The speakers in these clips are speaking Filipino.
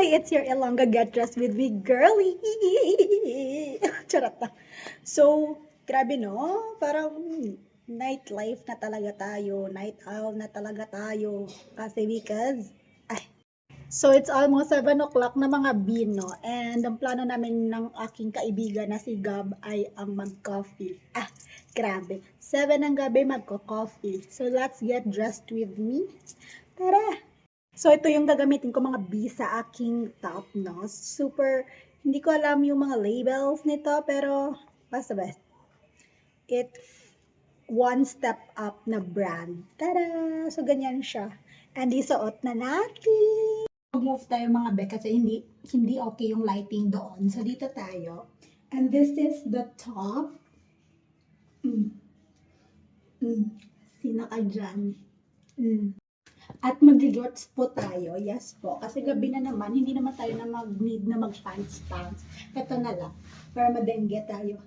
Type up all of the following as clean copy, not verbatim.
Hi, it's your Ilongga Get Dressed with me, girly. Charot na. So, grabe no? Parang nightlife na talaga tayo. Night owl na talaga tayo. Kasi because, so it's almost 7 o'clock na mga bino. And ang plano namin ng aking kaibigan na si Gab ay ang mag-coffee. Grabe. 7 ng gabi magko-coffee. So let's get dressed with me. Tara! So, ito yung gagamitin ko mga B sa aking top, no? Super, hindi ko alam yung mga labels nito, pero basta best. It's one step up na brand. Tada! So, ganyan siya. And isuot na natin. Move tayo mga be kasi hindi okay yung lighting doon. So, dito tayo. And this is the top. Sino ka dyan? At mag-jorts po tayo. Yes po. Kasi gabi na naman, hindi naman tayo na mag-need na mag-pants. Ito na lang. Para madengge tayo.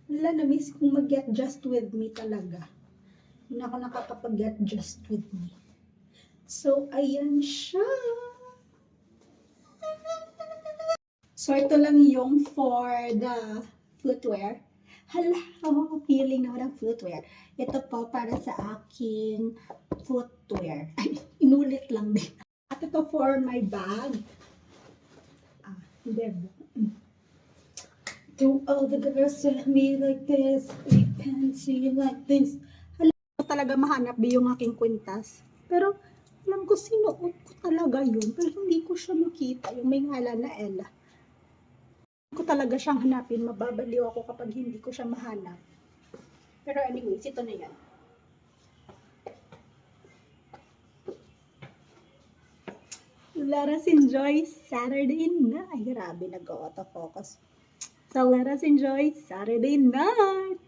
Wala, na-miss kong mag-get just with me talaga. Hindi ako nakakapag-get just with me. So, ayan siya. So, ito lang yung for the footwear. Hala, feeling naman ang footwear. Ito po para sa aking footwear. Ay, inulit lang din. At ito for my bag. Hindi. To all the girls with me like this, we can see like this. Hala, talaga mahanap yung aking kwintas. Pero, alam ko sinuot ko talaga yun. Pero hindi ko siya makita. Yung may ngalan na Ella. Ko talaga siyang hanapin, mababaliw ako kapag hindi ko siya mahanap. Pero anyways, ito na yan. Let us enjoy Saturday night. Ay, grabe, nag-autofocus. So, let us enjoy Saturday night.